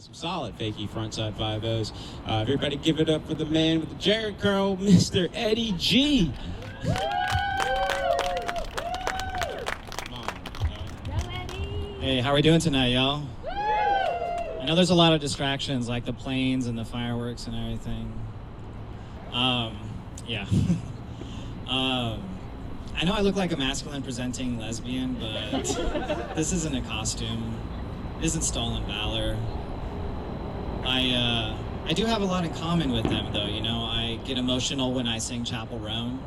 Some solid fakie frontside 5-0s. Everybody give it up for the man with the Jerry curl, Mr. Eddie G. Come on, Hey, how are we doing tonight, y'all? I know there's a lot of distractions, like the planes and the fireworks and everything. Yeah. I know I look like a masculine presenting lesbian, but this isn't a costume. It isn't stolen valor. I do have a lot in common with them, though. You know, I get emotional when I sing Chapel Roan.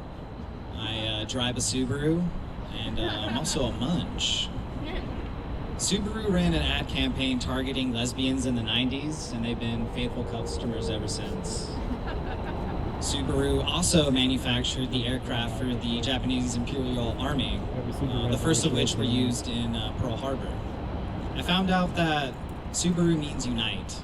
I drive a Subaru, and I'm also a munch. Subaru ran an ad campaign targeting lesbians in the 90s, and they've been faithful customers ever since. Subaru also manufactured the aircraft for the Japanese Imperial Army, the first of which were used in Pearl Harbor. I found out that Subaru means unite.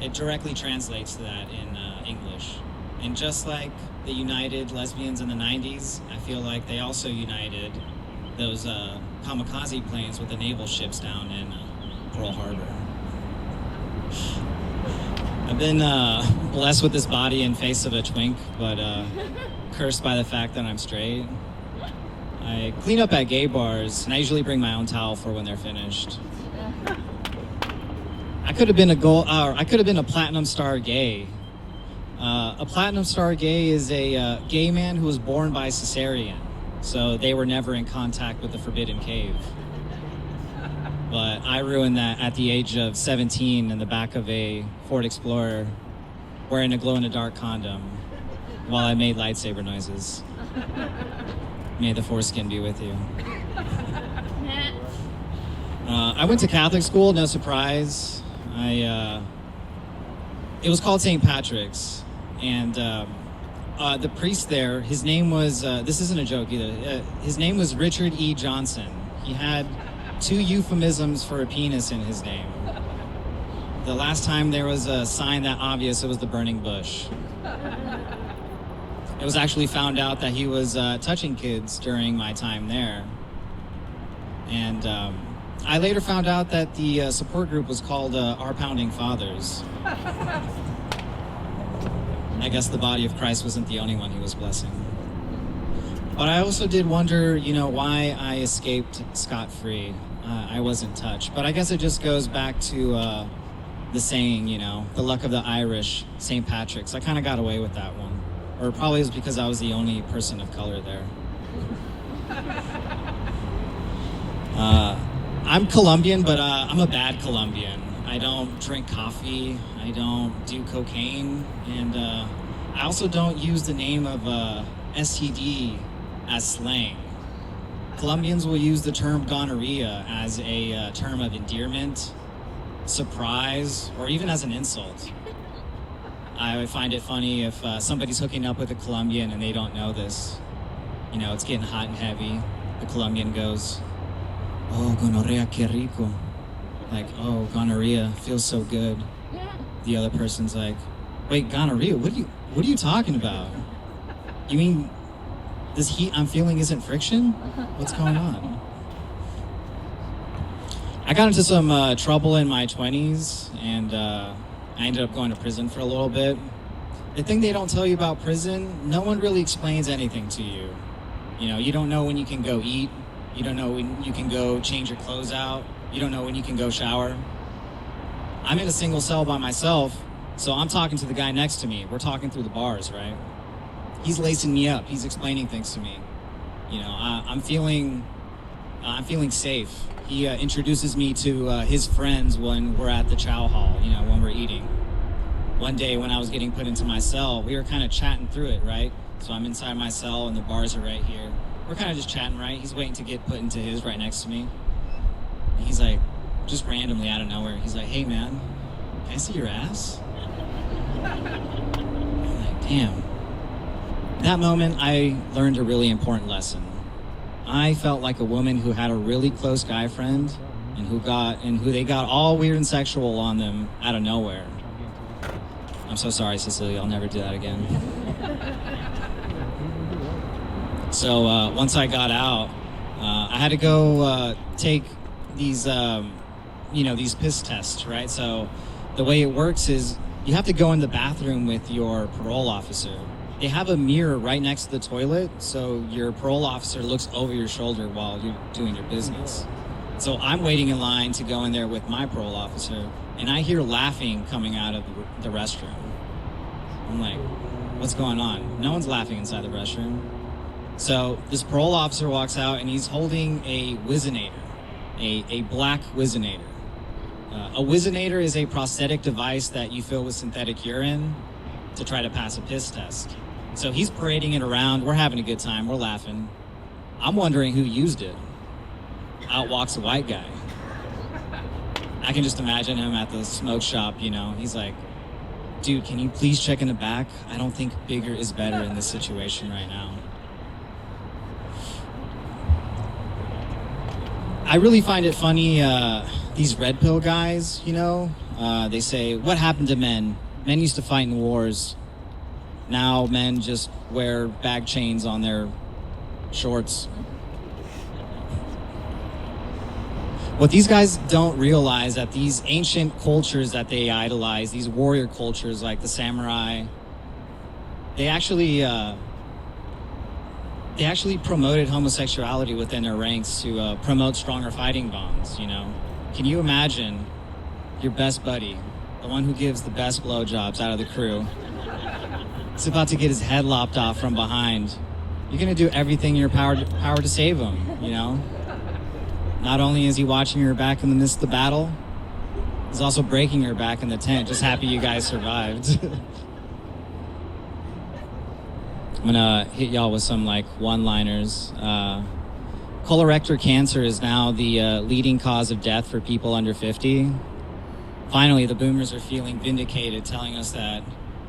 It directly translates to that in English. And just like the united lesbians in the 90s, I feel like they also united those kamikaze planes with the naval ships down in Pearl Harbor. I've been blessed with this body and face of a twink, but cursed by the fact that I'm straight. I clean up at gay bars, and I usually bring my own towel for when they're finished. I could have been a platinum star gay. A platinum star gay is a gay man who was born by cesarean, so they were never in contact with the forbidden cave. But I ruined that at the age of 17 in the back of a Ford Explorer, wearing a glow-in-the-dark condom, while I made lightsaber noises. May the foreskin be with you. I went to Catholic school, no surprise. It was called St. Patrick's, and the priest there, his name was, this isn't a joke either, his name was Richard E. Johnson. He had 2 euphemisms for a penis in his name. The last time there was a sign that obvious, it was the burning bush. It was actually found out that he was touching kids during my time there. And I later found out that the support group was called Our Pounding Fathers. I guess the body of Christ wasn't the only one he was blessing. But I also did wonder, you know, why I escaped scot-free. I wasn't touched. But I guess it just goes back to the saying, you know, the luck of the Irish, St. Patrick's. I kind of got away with that one. Or probably it was because I was the only person of color there. I'm Colombian, but I'm a bad Colombian. I don't drink coffee, I don't do cocaine, and I also don't use the name of STD as slang. Colombians will use the term gonorrhea as a term of endearment, surprise, or even as an insult. I would find it funny if somebody's hooking up with a Colombian and they don't know this. You know, it's getting hot and heavy. The Colombian goes, "Oh, gonorrhea, que rico." Like, "Oh, gonorrhea, feels so good." The other person's like, "Wait, gonorrhea? What are you talking about? You mean this heat I'm feeling isn't friction? What's going on?" I got into some trouble in my 20s, and I ended up going to prison for a little bit. The thing they don't tell you about prison, no one really explains anything to you. You know, you don't know when you can go eat. You don't know when you can go change your clothes out. You don't know when you can go shower. I'm in a single cell by myself, so I'm talking to the guy next to me. We're talking through the bars, right? He's lacing me up. He's explaining things to me. You know, I'm feeling safe. He introduces me to his friends when we're at the chow hall, you know, when we're eating. One day when I was getting put into my cell, we were kind of chatting through it, right? So I'm inside my cell and the bars are right here. We're kind of just chatting, right? He's waiting to get put into his right next to me. And he's like, just randomly out of nowhere, he's like, "Hey man, can I see your ass?" I'm like, damn. That moment, I learned a really important lesson. I felt like a woman who had a really close guy friend and who they got all weird and sexual on them out of nowhere. I'm so sorry, Cecilia. I'll never do that again. So once I got out, I had to go take these these piss tests, right? So the way it works is you have to go in the bathroom with your parole officer. They have a mirror right next to the toilet, so your parole officer looks over your shoulder while you're doing your business. So I'm waiting in line to go in there with my parole officer, and I hear laughing coming out of the restroom. I'm like, what's going on? No one's laughing inside the restroom. So this parole officer walks out, and he's holding a Whizzinator, a black Whizzinator. A Whizzinator is a prosthetic device that you fill with synthetic urine to try to pass a piss test. So he's parading it around. We're having a good time. We're laughing. I'm wondering who used it. Out walks a white guy. I can just imagine him at the smoke shop, He's like, dude, can you please check in the back? I don't think bigger is better in this situation right now. I really find it funny, these red pill guys, they say, what happened to men? Men used to fight in wars. Now men just wear bag chains on their shorts. What these guys don't realize that these ancient cultures that they idolize, these warrior cultures like the samurai, they actually promoted homosexuality within their ranks to promote stronger fighting bonds, Can you imagine your best buddy, the one who gives the best blowjobs out of the crew, is about to get his head lopped off from behind? You're going to do everything in your power to save him, Not only is he watching your back in the midst of the battle, he's also breaking your back in the tent, just happy you guys survived. I'm gonna hit y'all with some one-liners. Colorectal cancer is now the leading cause of death for people under 50. Finally, the boomers are feeling vindicated, telling us that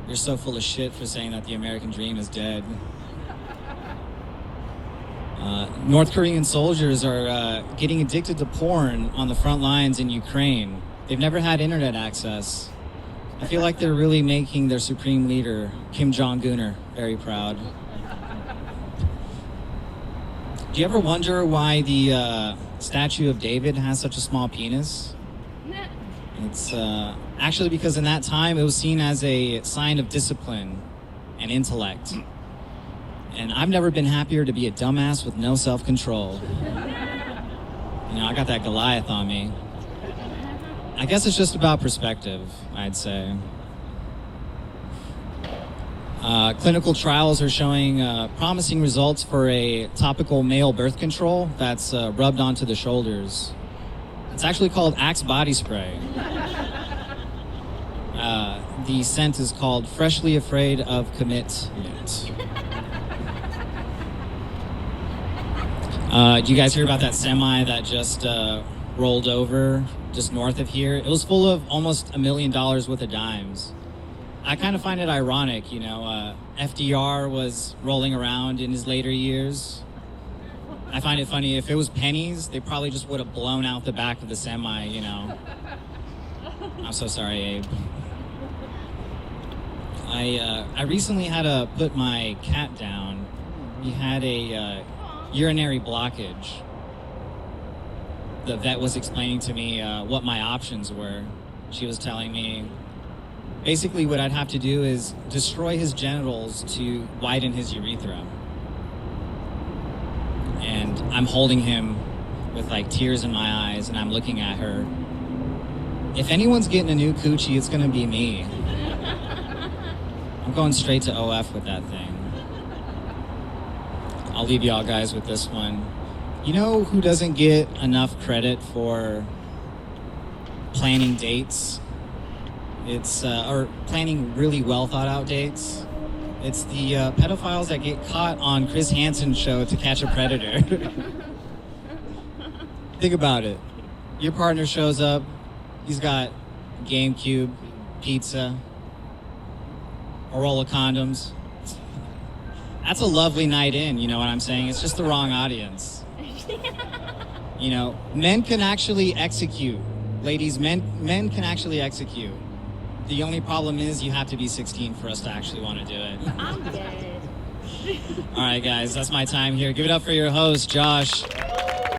you're so full of shit for saying that the American dream is dead. North Korean soldiers are getting addicted to porn on the front lines in Ukraine. They've never had internet access. I feel like they're really making their supreme leader, Kim Jong-un, very proud. Do you ever wonder why the statue of David has such a small penis? It's actually because in that time it was seen as a sign of discipline and intellect. And I've never been happier to be a dumbass with no self-control. I got that Goliath on me. I guess it's just about perspective, I'd say. Clinical trials are showing promising results for a topical male birth control that's rubbed onto the shoulders. It's actually called Axe body spray. The scent is called Freshly Afraid of Commitment. Do you guys hear about that semi that just rolled over just north of here? It was full of almost $1 million worth of dimes. I kind of find it ironic, FDR was rolling around in his later years. I find it funny, if it was pennies, they probably just would have blown out the back of the semi, I'm so sorry, Abe. I recently had to put my cat down. He had a urinary blockage. The vet was explaining to me what my options were. She was telling me basically what I'd have to do is destroy his genitals to widen his urethra. And I'm holding him with tears in my eyes, and I'm looking at her. If anyone's getting a new coochie, it's gonna be me. I'm going straight to OF with that thing. I'll leave y'all guys with this one. You know who doesn't get enough credit for planning dates? Or planning really well thought out dates. It's the pedophiles that get caught on Chris Hansen's show To Catch a Predator. Think about it. Your partner shows up. He's got GameCube, pizza, a roll of condoms. That's a lovely night in, you know what I'm saying? It's just the wrong audience. Men can actually execute. Ladies, men can actually execute. The only problem is you have to be 16 for us to actually want to do it. I'm dead. All right, guys, that's my time here. Give it up for your host, Josh.